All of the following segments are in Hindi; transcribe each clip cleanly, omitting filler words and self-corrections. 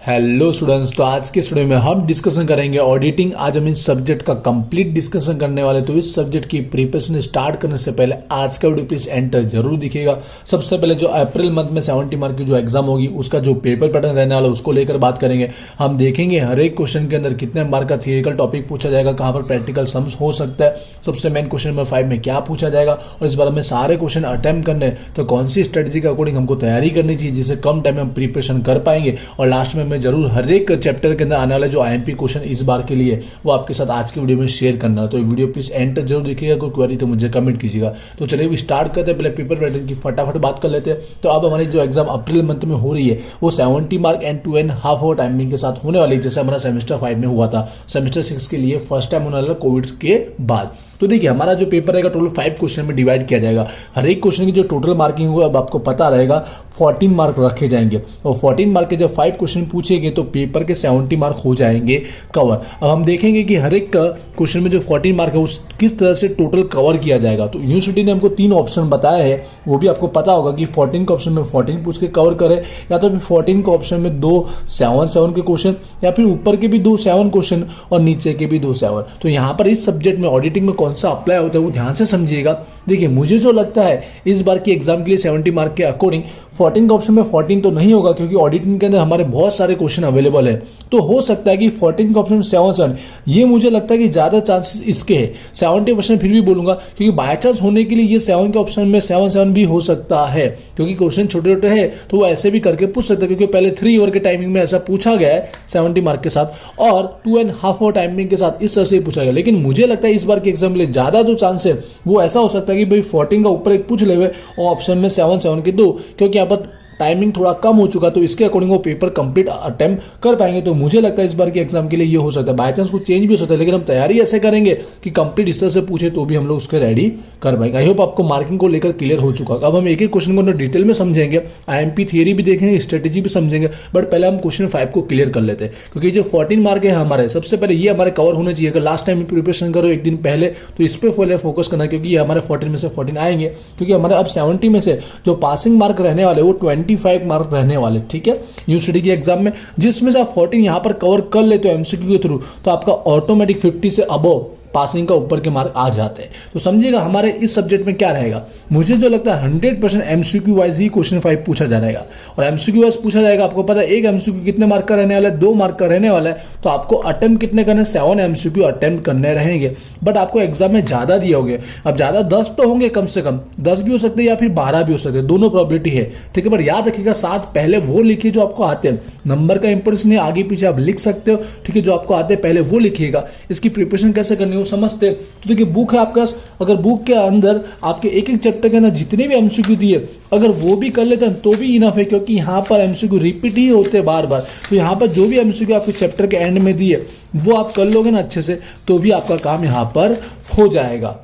हेलो स्टूडेंट्स, तो आज के स्टूडियो में हम डिस्कशन करेंगे ऑडिटिंग। आज हम इस सब्जेक्ट का कंप्लीट डिस्कशन करने वाले। तो इस सब्जेक्ट की प्रिपरेशन स्टार्ट करने से पहले आज का वीडियो प्लीज एंड तक जरूर दिखेगा। सबसे पहले जो अप्रैल मंथ में 70 मार्क की जो एग्जाम होगी उसका जो पेपर पैटर्न रहने वाला है उसको लेकर बात करेंगे। हम देखेंगे हर एक क्वेश्चन के अंदर कितने मार्क का थियरिकल टॉपिक पूछा जाएगा, कहाँ पर प्रैक्टिकल सम्स हो सकता है, सबसे मेन क्वेश्चन नंबर 5 में क्या पूछा जाएगा, और इस बार हमें सारे क्वेश्चन अटेम्प्ट करने तो कौन सी स्ट्रेटेजी के अकॉर्डिंग हमको तैयारी करनी चाहिए जिससे कम टाइम में हम प्रिपरेशन कर पाएंगे। और लास्ट में मैं जरूर हर एक चैप्टर के अंदर आने वाला जो आईएमपी क्वेश्चन इस बार के लिए वो आपके साथ आज की वीडियो में शेयर करना है। तो वीडियो प्लीज एंड तक जरूर देखिएगा, कोई क्वेरी तो मुझे कमेंट कीजिएगा। तो चलिए भी स्टार्ट करते हैं, पहले पेपर पैटर्न की फटाफट बात कर लेते हैं। तो अब हमारी जो एग्जाम अप्रैल मंथ में हो रही है वो 70 मार्क एंड 2.5 आवर टाइमिंग के साथ होने वाली है, जैसे हमारा सेमेस्टर 5 में हुआ था। सेमेस्टर 6 के लिए फर्स्ट टाइम होने वाला कोविड के बाद। तो देखिए हमारा जो पेपर रहेगा टोटल 5 क्वेश्चन में डिवाइड किया जाएगा। हर एक क्वेश्चन की जो टोटल मार्किंग होगा अब आपको पता रहेगा 14 मार्क रखे जाएंगे, और 14 मार्क के जब 5 क्वेश्चन पूछेंगे तो पेपर के 70 मार्क हो जाएंगे कवर। अब हम देखेंगे कि हर एक क्वेश्चन में जो 14 मार्क है उस किस तरह से टोटल कवर किया जाएगा। तो यूनिवर्सिटी ने हमको 3 ऑप्शन बताया है, वो भी आपको पता होगा कि 14 के ऑप्शन में 14 पूछ के कवर करे, या तो 14 के ऑप्शन में 2 7 के क्वेश्चन, या फिर ऊपर के भी 2 7 क्वेश्चन और नीचे के भी 2 7। तो यहाँ पर इस सब्जेक्ट में ऑडिटिंग में कौन सा अप्लाई होता है वो ध्यान से समझिएगा। देखिए मुझे जो लगता है इस बार की एग्जाम के लिए 70 मार्क के अकॉर्डिंग 14 का ऑप्शन में 14 तो नहीं होगा, क्योंकि ऑडिटिंग के अंदर हमारे बहुत सारे क्वेश्चन अवेलेबल है। तो हो सकता है कि 14 के ऑप्शन में 7 ये मुझे लगता है कि ज्यादा चांसेस इसके है। 70% फिर भी बोलूंगा, क्योंकि बाय चांस होने के लिए ये 7 के ऑप्शन में 7 भी हो सकता है, क्योंकि क्वेश्चन छोटे छोटे है तो वो ऐसे भी करके पूछ सकते हैं, क्योंकि पहले 3 आवर के टाइमिंग में ऐसा पूछा गया है 70 मार्क के साथ, और 2.5 आवर टाइमिंग के साथ इस तरह से पूछा गया। लेकिन मुझे लगता है इस बार के एग्जाम के लिए ज्यादा जो चांस है वो ऐसा हो सकता है कि भाई 14 का ऊपर एक पूछ ले और ऑप्शन में 7 के 2, क्योंकि यहाँ पर टाइमिंग थोड़ा कम हो चुका, तो इसके अकॉर्डिंग वो पेपर कंप्लीट अटेम्प्ट कर पाएंगे। तो मुझे लगता है इस बार के एग्जाम के लिए ये हो सकता है। बाय चांस कुछ चेंज भी हो सकता है, लेकिन हम तैयारी ऐसे करेंगे कि कंप्लीट इस तरह से पूछे तो भी हम लोग उसके रेडी कर पाएंगे। आई होप आपको मार्किंग को लेकर क्लियर हो चुका। अब हम एक एक क्वेश्चन को अंदर डिटेल में समझेंगे, आईएमपी थियरी भी देखेंगे, स्ट्रेटेजी भी समझेंगे, बट पहले हम क्वेश्चन 5 को क्लियर कर लेते हैं, क्योंकि जो 14 मार्क है हमारे, सबसे पहले ये हमारे कवर होने चाहिए। अगर लास्ट टाइम प्रिपरेशन करो एक दिन पहले तो इस पर पहले फोकस करना, क्योंकि ये हमारे 14 में से 14 आएंगे, क्योंकि हमारे अब 70 में से जो पासिंग मार्क रहने वाले वो 25 मार्क रहने वाले, ठीक है, यूनिवर्सिटी की एग्जाम में, जिसमें से आप 14 यहां पर कवर कर लेते हो एमसीक्यू के थ्रू, तो आपका ऑटोमेटिक 50 से अबव पासिंग का ऊपर के मार्क आ जाते हैं। तो समझिएगा हमारे इस सब्जेक्ट में क्या रहेगा। मुझे जो लगता है 100% एमसीक्यू वाइज ही क्वेश्चन 5 पूछा जाएगा, और एमसीक्यू वाइज पूछा जाएगा। आपको पता है एक एमसीक्यू कितने मार्क का रहने वाला है, 2 मार्क का रहने वाला है। तो आपको अटेम्प्ट कितने करने, 7 एमसीक्यू अटेम्प्ट करने रहेंगे, बट आपको एग्जाम में ज्यादा दिए होंगे। अब ज्यादा 10 तो होंगे, कम से कम 10 भी हो सकते हैं या फिर 12 भी हो सकते हैं, दोनों प्रोबेबिलिटी है, ठीक है। पर याद रखिएगा 7 पहले वो लिखिए जो आपको आते हैं। नंबर का इंपोर्टेंस नहीं, आगे पीछे आप लिख सकते हो, ठीक है। जो आपको आते हैं पहले वो लिखिएगा। इसकी प्रिपरेशन कैसे करनी है वो समझते हैं। तो देखिए बुक है आपके पास, अगर बुक के अंदर आपके एक एक चैप्टर के अंदर जितने भी एमसीक्यू दिए अगर वो भी कर लेते हैं तो भी इनफ है, क्योंकि यहाँ पर एमसीक्यू रिपीट ही होते हैं बार बार। तो यहाँ पर जो भी एमसीक्यू आपके चैप्टर के एंड में दिए वो आप कर लोगे ना अच्छे से, तो भी आपका काम यहाँ पर हो जाएगा।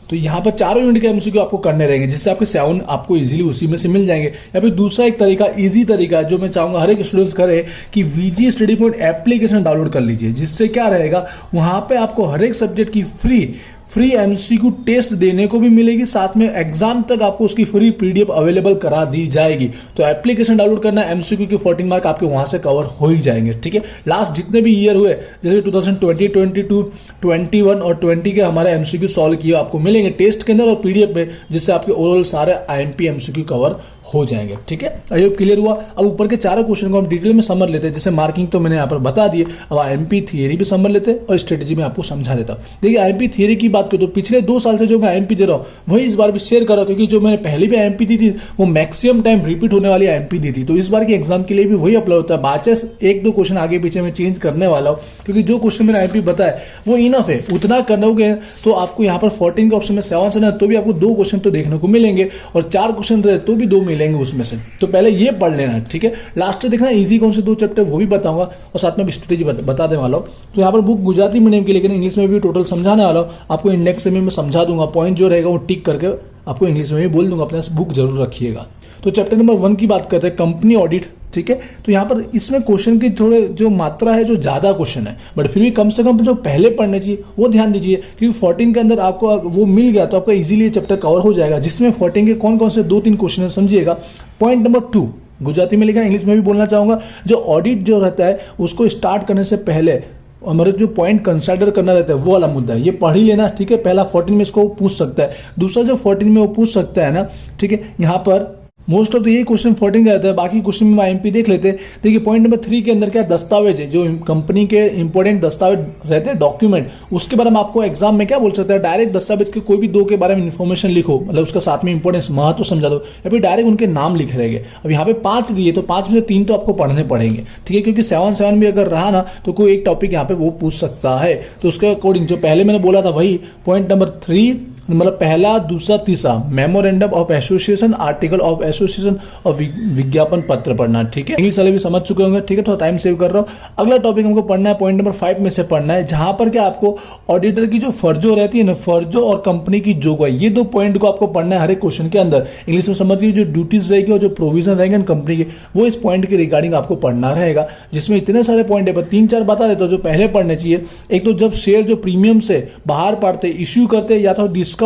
तो यहाँ पर 4 यूनिट के एमसीक्यू आपको करने रहेंगे, जिससे आपके 7 आपको इजीली उसी में से मिल जाएंगे। या फिर दूसरा एक तरीका, इजी तरीका जो मैं चाहूंगा हर एक स्टूडेंट्स करे कि VG study point application download कर लीजिए, जिससे क्या रहेगा वहां पे आपको हर एक सब्जेक्ट की फ्री एमसीक्यू टेस्ट देने को भी मिलेगी, साथ में एग्जाम तक आपको उसकी फ्री पीडीएफ अवेलेबल करा दी जाएगी। तो एप्लीकेशन डाउनलोड करना, एमसीक्यू के 14 मार्क आपके वहां से कवर हो ही जाएंगे, ठीक है। लास्ट जितने भी ईयर हुए, जैसे 2020, 22, 21 और 20 के हमारे एमसीक्यू सॉल्व किए आपको मिलेंगे टेस्ट के अंदर और पीडीएफ में, जिससे आपके ओवरऑल सारे आईएमपी एमसीक्यू कवर हो जाएंगे, ठीक है। आई होप क्लियर हुआ। अब ऊपर के 4 क्वेश्चन को हम डिटेल में समझ लेते हैं। जैसे मार्किंग तो मैंने यहाँ पर बता दिए, अब आईएमपी थियरी भी समझ लेते हैं और स्ट्रेटेजी में आपको समझा देता हूँ। देखिए आईएमपी थियरी की बात करूँ तो पिछले 2 साल से जो मैं आईएमपी दे रहा हूँ वही इस बार भी शेयर कर रहा हूँ, क्योंकि जो मैंने पहले भी आईएमपी दी थी वो मैक्सिमम टाइम रिपीट होने वाली आईएमपी दी थी। तो इस बार के एग्जाम के लिए भी वही अप्लाई होता है। बाचेस 1-2 क्वेश्चन आगे पीछे में चेंज करने वाला हूँ, क्योंकि जो क्वेश्चन मैंने आईएमपी बताया वो इनफ है, उतना करनोगे तो आपको यहाँ पर 14 के ऑप्शन में 7 से ना तो भी आपको 2 क्वेश्चन तो देखने को मिलेंगे, और 4 क्वेश्चन रहे तो भी 2 मिलेंगे उसमें से। तो पहले ये पढ़ लेना, ठीक है। लास्ट में देखना इजी कौन से 2 चैप्टर वो भी बताऊंगा, और साथ में स्ट्रेटेजी बता देने वाला हूं। तो यहाँ पर बुक गुजराती मीडियम की, लेकिन इंग्लिश में भी टोटल समझाने वाला हूं आपको। इंडेक्स में मैं समझा दूंगा, पॉइंट जो रहेगा वो टिक करके आपको इंग्लिश में भी बोल दूंगा। अपने बुक जरूर रखिएगा। तो चैप्टर नंबर 1 की बात करते हैं, कंपनी ऑडिट, ठीक है। तो यहाँ पर इसमें क्वेश्चन की थोड़े जो मात्रा है जो ज्यादा क्वेश्चन है, बट फिर भी कम से कम जो पहले पढ़ने चाहिए वो ध्यान दीजिए, क्योंकि 14 के अंदर आपको वो मिल गया तो आपका इजीली चैप्टर कवर हो जाएगा। जिसमें 14 के कौन कौन से 2-3 क्वेश्चन है समझिएगा। पॉइंट नंबर 2, गुजराती में लिखा है, इंग्लिश में भी बोलना चाहूंगा। जो ऑडिट जो रहता है उसको स्टार्ट करने से पहले हमारे जो पॉइंट कंसिडर करना रहता है वो वाला मुद्दा है, ये पढ़ ही लेना, ठीक है। पहला 14 में इसको पूछ सकता है, दूसरा जो 14 में वो पूछ सकता है ना, ठीक है। यहाँ पर मोस्ट ऑफ तो यही क्वेश्चन 14 का रहता है, बाकी क्वेश्चन में आईएमपी देख लेते हैं। देखिए पॉइंट नंबर 3 के अंदर क्या दस्तावेज है, जो कंपनी के इंपॉर्टेंट दस्तावेज रहते हैं, डॉक्यूमेंट, उसके बारे में आपको एग्जाम में क्या बोल सकता है, डायरेक्ट दस्तावेज के कोई भी 2 के बारे में इन्फॉर्मेशन लिखो, मतलब उसका साथ में इंपॉर्टेंस महत्व समझा दो, या फिर डायरेक्ट उनके नाम लिख रहेंगे। अब यहाँ पे 5 दिए तो 5 में से 3 तो आपको पढ़ने पड़ेंगे, ठीक है, क्योंकि 7 भी अगर रहा ना तो कोई एक टॉपिक यहाँ पे वो पूछ सकता है। तो उसके अकॉर्डिंग जो पहले मैंने बोला था वही पॉइंट नंबर 3, मतलब पहला, दूसरा, तीसरा, memorandum of association, article of association और विज्ञापन पत्र पढ़ना, ठीक है। इंग्लिश वाले भी समझ चुके होंगे, ठीक है, थोड़ा टाइम सेव कर रहा हूँ। अगला टॉपिक हमको पढ़ना है पॉइंट नंबर 5 में से पढ़ना है, जहां पर क्या आपको ऑडिटर की जो फर्जों रहती है ना, फर्जों और कंपनी की जोगवाई, ये 2 पॉइंट को आपको पढ़ना है हर एक क्वेश्चन के अंदर। इंग्लिश में समझ गए, जो ड्यूटीज रहेगी और जो प्रोविजन रहेंगे कंपनी के, वो इस पॉइंट के रिगार्डिंग आपको पढ़ना रहेगा, जिसमें इतने सारे पॉइंट है, पर 3-4 बता देता हूं जो पहले पढ़ने चाहिए। एक तो जब शेयर जो प्रीमियम से बाहर पड़ते इश्यू करते या तो डिस्काउंट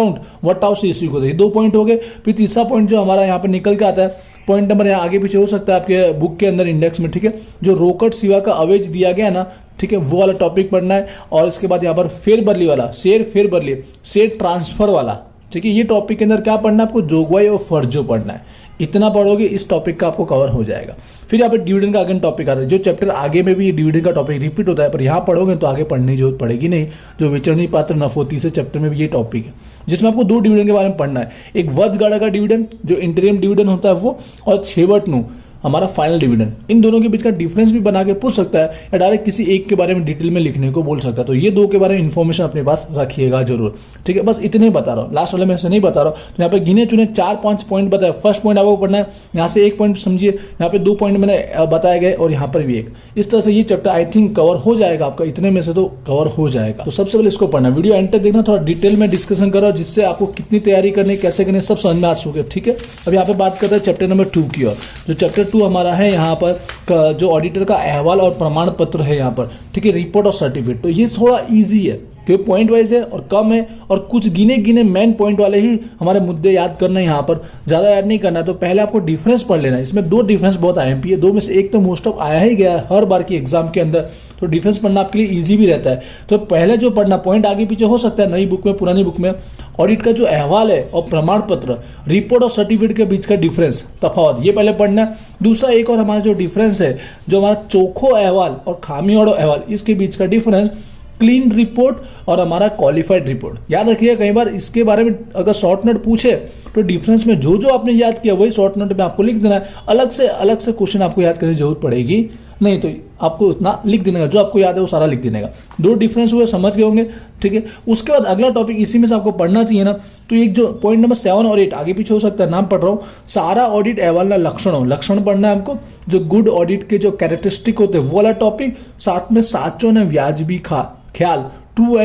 वट से इश्यू करते, ये 2 पॉइंट हो गए। फिर तीसरा पॉइंट जो हमारा यहाँ पे निकल के आता है, पॉइंट नंबर यहाँ आगे पीछे हो सकता है आपके बुक के अंदर इंडेक्स में, ठीक है, जो रोकड़ सिवा का अवेज दिया गया ना, ठीक है, वो वाला टॉपिक पढ़ना है। और इसके बाद यहाँ पर फेरबदली वाला, शेयर फेरबदली, शेयर ट्रांसफर वाला, ठीक है, ये टॉपिक के अंदर क्या पढ़ना है आपको, जोगवाई और फर्जो पढ़ना है। इतना पढ़ोगे इस टॉपिक का आपको कवर हो जाएगा। फिर यहाँ पे डिविडेंड का अगेन टॉपिक आता है, जो चैप्टर आगे में भी डिविडेंड का टॉपिक रिपीट होता है, पर यहाँ पढ़ोगे तो आगे पढ़ने की जरूरत पड़ेगी नहीं। जो विचरणीय पात्र नफो, तीसरे चैप्टर में भी ये टॉपिक है, जिसमें आपको 2 डिविडेंड के बारे में पढ़ना है। एक वर्षगाढ़ा का डिविडेंड जो इंटरिम डिविडेंड होता है वो, और छेवटनु हमारा फाइनल डिविडेंड। इन दोनों के बीच का डिफरेंस भी बना के पूछ सकता है, या डायरेक्ट किसी एक के बारे में डिटेल में लिखने को बोल सकता है। तो ये 2 के बारे में इन्फॉर्मेशन अपने पास रखिएगा जरूर, ठीक है। बस इतने बता रहा हूँ, लास्ट वाले में से नहीं बता रहा हूँ। तो यहाँ पे गिने चुने 4-5 पॉइंट बताया। फर्स्ट पॉइंट आपको पढ़ना है, यहाँ से 1 पॉइंट समझिए, यहाँ पे 2 पॉइंट मैंने बताए गए, और यहाँ पर भी 1। इस तरह से ये चैप्टर आई थिंक कवर हो जाएगा आपका, इतने में से तो कवर हो जाएगा। तो सबसे पहले इसको पढ़ना, वीडियो एंड तक देखना, थोड़ा डिटेल में डिस्कशन करो, जिससे आपको कितनी तैयारी करनी, कैसे करनी, सब समझ में आ सके, ठीक है। अब यहाँ पे बात करते हैं चैप्टर नंबर 2 की, और जो चैप्टर 2 हमारा है यहाँ पर जो ऑडिटर का अहवाल और प्रमाण पत्र है यहाँ पर, ठीक है, रिपोर्ट और सर्टिफिकेट। तो ये थोड़ा इजी है क्योंकि पॉइंट वाइज है और कम है, और कुछ गिने गिने मेन पॉइंट वाले ही हमारे मुद्दे याद करना है, यहाँ पर ज्यादा याद नहीं करना। तो पहले आपको डिफरेंस पढ़ लेना है। इसमें 2 डिफरेंस बहुत आईएमपी है, 2 में से 1 तो मोस्ट ऑफ आया ही गया है हर बार की एग्जाम के अंदर, तो डिफरेंस पढ़ना आपके लिए इजी भी रहता है। तो पहले जो पढ़ना, पॉइंट आगे पीछे हो सकता है नई बुक में, पुरानी बुक में, ऑडिट का जो अहवाल है और प्रमाण पत्र, रिपोर्ट और सर्टिफिकेट के बीच का डिफरेंस, तफावत, ये पहले पढ़ना है। दूसरा एक और हमारा जो डिफरेंस है, जो हमारा चोखो अहवाल और खामी और अहवाल, इसके बीच का डिफरेंस, क्लीन रिपोर्ट और हमारा क्वालिफाइड रिपोर्ट। याद रखिए, कई बार इसके बारे में अगर शॉर्ट नोट पूछे तो डिफरेंस में जो जो आपने याद किया वही शॉर्ट नोट में आपको लिख देना है। अलग से क्वेश्चन आपको याद करने की जरूरत पड़ेगी नहीं, तो आपको इतना लिख देने का, जो आपको याद है वो सारा लिख देने का। 2 डिफरेंस हुए, समझ गए होंगे, ठीक है। उसके बाद अगला टॉपिक इसी में से आपको पढ़ना चाहिए ना, तो एक जो पॉइंट नंबर 7 और 8 आगे पीछे हो सकता है, नाम पढ़ रहा हूँ, सारा ऑडिट अहवाल ना लक्षण पढ़ना है हमको, जो गुड ऑडिट के जो कैरेक्टरिस्टिक होते हैं वो वाला टॉपिक, साथ में साचो ने व्याजबी ख्याल, true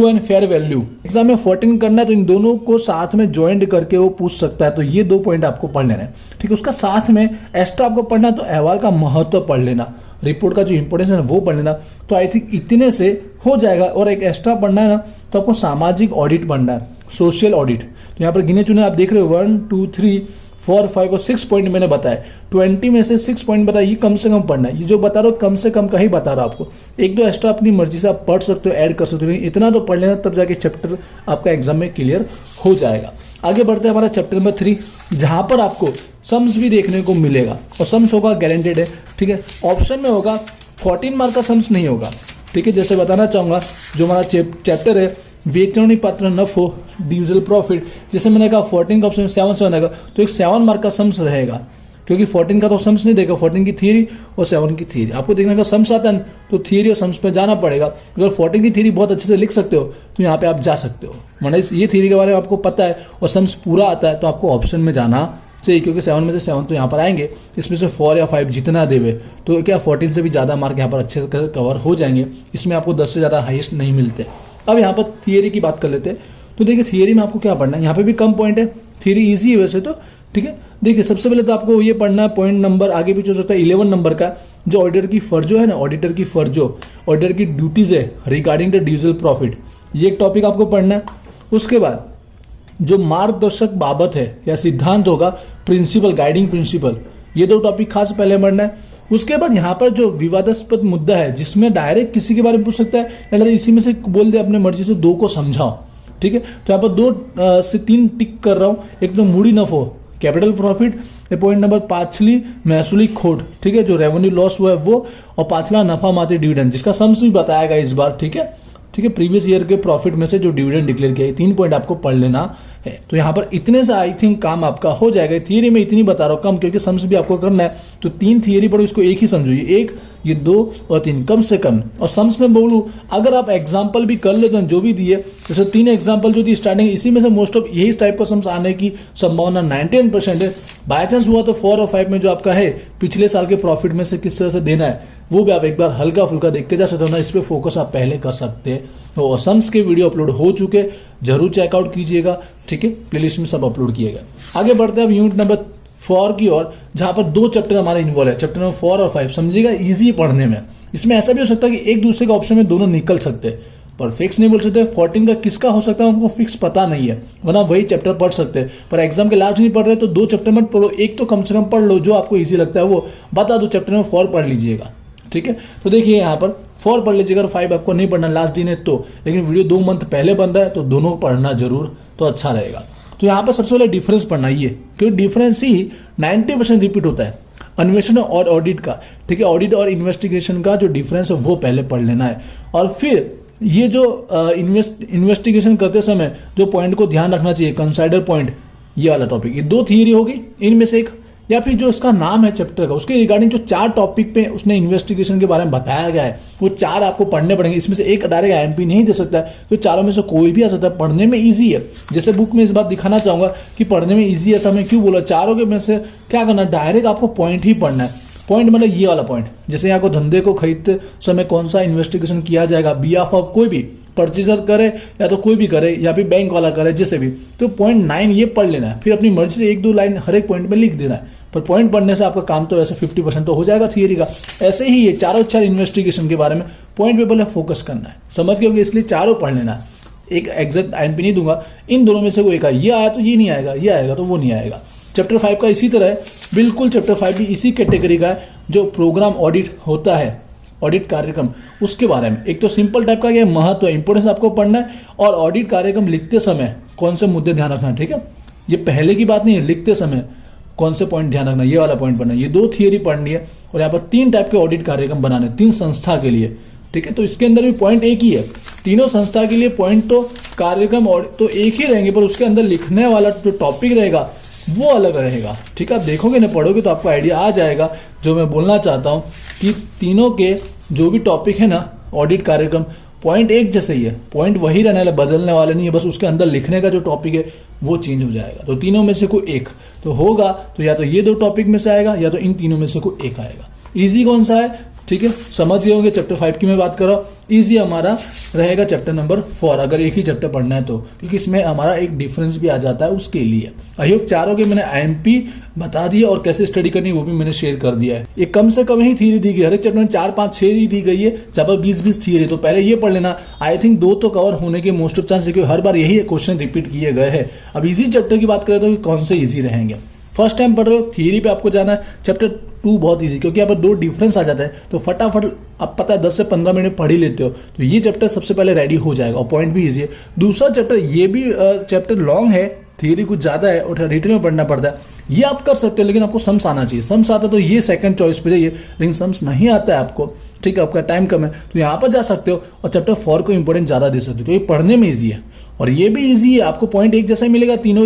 and fair value. Exam में 14 करना है, तो इन दोनों को साथ में ज्वाइंट करके वो पूछ सकता है। तो ये 2 पॉइंट आपको पढ़ लेना है, ठीक है। उसका साथ में एक्स्ट्रा आपको पढ़ना है, तो अहवाल का महत्व पढ़ लेना, रिपोर्ट का जो इंपोर्टेंस है वो पढ़ लेना। तो आई थिंक इतने से हो जाएगा। और एक एक्स्ट्रा पढ़ना है ना, तो आपको सामाजिक ऑडिट पढ़ना है, सोशल ऑडिट। तो यहाँ पर गिने चुने आप देख रहे हो 1, 2, 3, 4, 5 और 6 पॉइंट मैंने बताया। 20 में से 6 पॉइंट बताया, ये कम से कम पढ़ना है। ये जो बता रहा हूँ कम से कम का ही बता रहा हूँ आपको। 1-2 एक्स्ट्रा अपनी मर्जी से आप पढ़ सकते हो, ऐड कर सकते हो, इतना तो पढ़ लेना, तब जाके चैप्टर आपका एग्जाम में क्लियर हो जाएगा। आगे बढ़ते हैं हमारा चैप्टर नंबर 3, जहां पर आपको सम्स भी देखने को मिलेगा, और सम्स होगा गारंटेड है, ठीक है। ऑप्शन में होगा, 14 मार्क का सम्स नहीं होगा, ठीक है। जैसे बताना चाहूंगा, जो हमारा चैप्टर है वेतन पात्र नफो डिविजल प्रॉफिट, जैसे मैंने कहा 14 का ऑप्शन 7 आएगा, तो एक 7 मार्क का सम्स रहेगा, क्योंकि 14 का तो सम्स नहीं देगा, 14 की थियरी और 7 की थियरी आपको देखने का। सम्स आता है तो थियरी और सम्स पे जाना पड़ेगा। अगर 14 की थियरी बहुत अच्छे से लिख सकते हो तो यहाँ पे आप जा सकते हो, मतलब ये थियरी के बारे में आपको पता है और सम्स पूरा आता है, तो आपको ऑप्शन में जाना चाहिए, क्योंकि 7 में से 7 तो यहाँ पर आएंगे, इसमें से 4 या 5 जितना देवे तो क्या 14 से भी ज़्यादा मार्क यहाँ पर अच्छे से कवर हो जाएंगे। इसमें आपको 10 से ज़्यादा हाईएस्ट नहीं मिलते। अब यहाँ पर थियरी की बात कर लेते हैं। तो देखिए थियरी में आपको क्या पढ़ना है, यहाँ पे भी कम पॉइंट है, थियरी इजी है वैसे तो, ठीक है। देखिए सबसे पहले तो आपको ये पढ़ना है, पॉइंट नंबर आगे पीछे हो सकता है 11 नंबर का, जो ऑडिटर की फर्जो है ना, ऑडिटर की फर्जो, ऑडिटर की ड्यूटीज है रिगार्डिंग द डिविजल प्रॉफिट, ये एक टॉपिक आपको पढ़ना है। उसके बाद जो मार्गदर्शक बाबत है या सिद्धांत होगा, प्रिंसिपल, गाइडिंग प्रिंसिपल, ये दो टॉपिक खास पहले पढ़ना है। उसके बाद यहाँ पर जो विवादास्पद मुद्दा है जिसमें डायरेक्ट किसी के बारे में पूछ सकता है, अगर इसी में से बोल दे अपने मर्जी से दो को समझाओ, ठीक है। तो यहाँ पर 2 से 3 टिक कर रहा हूं। एक तो मूडी नफो, कैपिटल प्रॉफिट, पॉइंट नंबर 5 महसूली खोट, ठीक है, जो रेवेन्यू लॉस हुआ है वो, और 5 नफा मात्र डिविडेंड, जिसका सम्स भी बताएगा इस बार, ठीक है, ठीक है, प्रीवियस ईयर के प्रॉफिट में से जो डिविडेंड डिक्लेयर किया है, 3 पॉइंट आपको पढ़ लेना है। तो यहाँ पर इतने से आई थिंक काम आपका हो जाएगा। थियरी में इतनी बता रहा हूँ कम, क्योंकि सम्स भी आपको करना है। तो 3 थियरी पढ़ो, इसको एक ही समझो, ये 1, ये 2 और 3 कम से कम। और सम्स में बोलूं, अगर आप एग्जाम्पल भी कर लेते हैं जो भी दिए, जैसे 3 एग्जाम्पल जो दी स्टार्टिंग, इसी में से मोस्ट ऑफ यही टाइप का सम्स आने की संभावना 99% है। बाय चांस हुआ तो 4 और 5 में जो आपका है पिछले साल के प्रॉफिट में से किस तरह से देना है, वो भी आप एक बार हल्का फुल्का देख के जा सकते हो ना, इस पे फोकस आप पहले कर सकते हैं। तो सम्स के वीडियो अपलोड हो चुके, जरूर चेकआउट कीजिएगा, ठीक है, प्लेलिस्ट में सब अपलोड किएगा। आगे बढ़ते हैं अब यूनिट नंबर 4 की ओर, जहां पर 2 चैप्टर हमारे इन्वॉल्व है, चैप्टर नंबर 4 और 5। समझिएगा, इजी पढ़ने में। इसमें ऐसा भी हो सकता है कि एक दूसरे के ऑप्शन में दोनों निकल सकते हैं, पर फिक्स नहीं बोल सकते। 14 का किसका हो सकता है हमको फिक्स पता नहीं है, वरना वही चैप्टर पढ़ सकते हैं। पर एग्जाम के लास्ट नहीं पढ़ रहे तो 2 चैप्टर मत पढ़ो, एक तो कम से कम पढ़ लो, जो आपको इजी लगता है वो बता दो। चैप्टर नंबर 4 पढ़ लीजिएगा, ठीक है। तो देखिए यहाँ पर 4 पढ़ लीजिएगा, 5 आपको नहीं पढ़ना, लास्ट दिन है तो, लेकिन वीडियो 2 मंथ पहले बन रहा है तो दोनों पढ़ना जरूर, तो अच्छा रहेगा। तो यहाँ पर सबसे पहले डिफरेंस पढ़ना ही है, क्योंकि डिफरेंस ही 90% रिपीट होता है अन्वेषण और ऑडिट का, ठीक है। ऑडिट और इन्वेस्टिगेशन का जो डिफरेंस है वो पहले पढ़ लेना है, और फिर ये जो इन्वेस्टिगेशन करते समय जो पॉइंट को ध्यान रखना चाहिए, कंसाइडर पॉइंट, ये वाला टॉपिक, ये 2 थियरी होगी इनमें से एक, या फिर जो उसका नाम है चैप्टर का, उसके रिगार्डिंग जो 4 टॉपिक पे उसने इन्वेस्टिगेशन के बारे में बताया गया है, वो 4 आपको पढ़ने पड़ेंगे। इसमें से एक डायरेक्ट आईएमपी नहीं दे सकता है, तो चारों में से कोई भी आ सकता है, पढ़ने में इजी है। जैसे बुक में इस बात दिखाना चाहूंगा कि पढ़ने में इजी है, ऐसा मैं क्यों बोला, चारों के में से क्या करना, डायरेक्ट आपको पॉइंट ही पढ़ना है। पॉइंट मतलब ये वाला पॉइंट, जैसे यहाँ को धंधे को खरीदते समय कौन सा इन्वेस्टिगेशन किया जाएगा, बिहाफ ऑफ कोई भी परचेजर करे या तो कोई भी करे, या फिर बैंक वाला करे, जैसे भी, तो पॉइंट 9 ये पढ़ लेना है। फिर अपनी मर्जी से 1-2 लाइन हर एक पॉइंट में लिख देना है, पर पॉइंट पढ़ने से आपका काम तो वैसे 50% तो हो जाएगा थियरी का। ऐसे ही ये चारों 4 इन्वेस्टिगेशन के बारे में पॉइंट पे पहले फोकस करना है, समझ गए होंगे, इसलिए चारों पढ़ लेना है। एक एग्जैक्ट आईएमपी नहीं दूंगा, इन दोनों में से कोई एक आया, ये आया तो ये नहीं आएगा, ये आएगा तो वो नहीं आएगा। चैप्टर 5 का इसी तरह है, बिल्कुल चैप्टर 5 भी इसी कैटेगरी का है, जो प्रोग्राम ऑडिट होता है, ऑडिट कार्यक्रम, उसके बारे में। एक तो सिंपल टाइप का, ये महत्व, इंपोर्टेंस आपको पढ़ना है, और ऑडिट कार्यक्रम लिखते समय कौन से मुद्दे ध्यान रखना है, ठीक है। ये पहले की बात नहीं है, लिखते समय कौन से पॉइंट ध्यान रखना, ये वाला पॉइंट पढ़ना है। ये 2 थियरी पढ़नी है, और यहाँ पर 3 टाइप के ऑडिट कार्यक्रम बनाने, 3 संस्था के लिए, ठीक है। तो इसके अंदर भी पॉइंट एक ही है, तीनों संस्था के लिए पॉइंट तो कार्यक्रम तो एक ही रहेंगे, पर उसके अंदर लिखने वाला जो टॉपिक रहेगा वो अलग रहेगा, ठीक है। आप देखोगे ना, पढ़ोगे तो आपको आइडिया आ जाएगा जो मैं बोलना चाहता हूं, कि तीनों के जो भी टॉपिक है ना, ऑडिट कार्यक्रम, पॉइंट एक जैसे ही है, पॉइंट वही रहने वाला, बदलने वाला नहीं है, बस उसके अंदर लिखने का जो टॉपिक है वो चेंज हो जाएगा। तो तीनों में से कोई एक तो होगा, तो या तो ये 2 टॉपिक में से आएगा, या तो इन तीनों में से कोई एक आएगा। इजी कौन सा है, ठीक है, समझ गए होंगे। चैप्टर 5 की मैं बात कर रहा हूँ, इजी हमारा रहेगा चैप्टर नंबर 4, अगर एक ही चैप्टर पढ़ना है तो, क्योंकि इसमें हमारा एक डिफरेंस भी आ जाता है उसके लिए। आई होप चारों के मैंने आईएमपी बता दिया, और कैसे स्टडी करनी वो भी मैंने शेयर कर दिया है। ये कम से कम ही थ्योरी दी गई, हर एक चैप्टर में 4, 5, 6 ही दी गई है, जहां पर 20 थ्योरी। तो पहले ये पढ़ लेना, आई थिंक 2 तो कवर होने के मोस्ट ऑफ चांस है, क्योंकि हर बार यही क्वेश्चन रिपीट किए गए हैं। अब इजी चैप्टर की बात करें तो कौन से इजी रहेंगे, फर्स्ट टाइम पढ़ रहे हो, थियरी पे आपको जाना है। चैप्टर 2 बहुत इजी, क्योंकि यहाँ पर 2 डिफरेंस आ जाता है, तो फटाफट आप पता है 10 से 15 मिनट पढ़ ही लेते हो, तो ये चैप्टर सबसे पहले रेडी हो जाएगा, और पॉइंट भी इजी है। दूसरा चैप्टर, ये भी चैप्टर लॉन्ग है, थियरी कुछ ज्यादा है, और रिटन में पढ़ना पड़ता है। ये आप कर सकते हो, लेकिन आपको सम्स आना चाहिए। सम्स आता तो ये सेकंड चॉइस पे जाइए, लेकिन सम्स नहीं आता है आपको, ठीक है, आपका टाइम कम है, तो यहाँ पर जा सकते हो, और चैप्टर 4 को इंपोर्टेंस ज्यादा दे सकते हो, क्योंकि पढ़ने में ईजी है, और ये भी इजी है। आपको पॉइंट एक जैसा ही मिलेगा, तीनों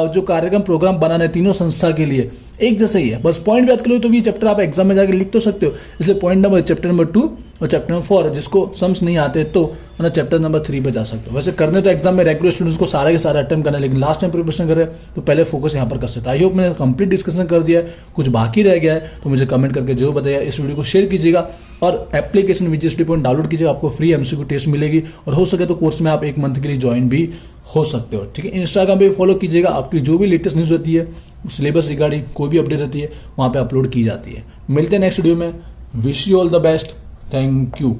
जो कार्यक्रम प्रोग्राम बनाने तीनों संस्था के लिए एक जैसा ही है, बस पॉइंट याद करो तो ये चैप्टर आप एग्जाम में जाकर लिख तो सकते हो। इसलिए पॉइंट नंबर चैप्टर नंबर 2 और चैप्टर नंबर 4, जिसको सम्स नहीं आते तो ना चैप्टर नंबर 3 पे जा सकते हो। वैसे करने तो एग्जाम में रेगुलर स्टूडेंट्स को सारे के सारे अटेम्प्ट करना है, लेकिन लास्ट टाइम प्रिपरेशन कर रहे हैं तो पहले फोकस यहाँ पर कर सकते हैं। आई होप मैंने कंप्लीट डिस्कशन कर दिया है, कुछ बाकी रह गया है तो मुझे कमेंट करके जरूर बताइए। इस वीडियो को शेयर कीजिएगा, और एप्लीकेशन VGST पॉइंट डाउनलोड कीजिएगा, आपको फ्री MCQ टेस्ट मिलेगी, और हो सके तो कोर्स में आप 1 मंथ के लिए ज्वाइन भी हो सकते हो, ठीक है। इंस्टाग्राम पे फॉलो कीजिएगा, आपकी जो भी लेटेस्ट न्यूज़ होती है, सिलेबस रिगार्डिंग कोई भी अपडेट रहती है, वहां पे अपलोड की जाती है। मिलते हैं नेक्स्ट वीडियो में। Wish you all the best, thank you.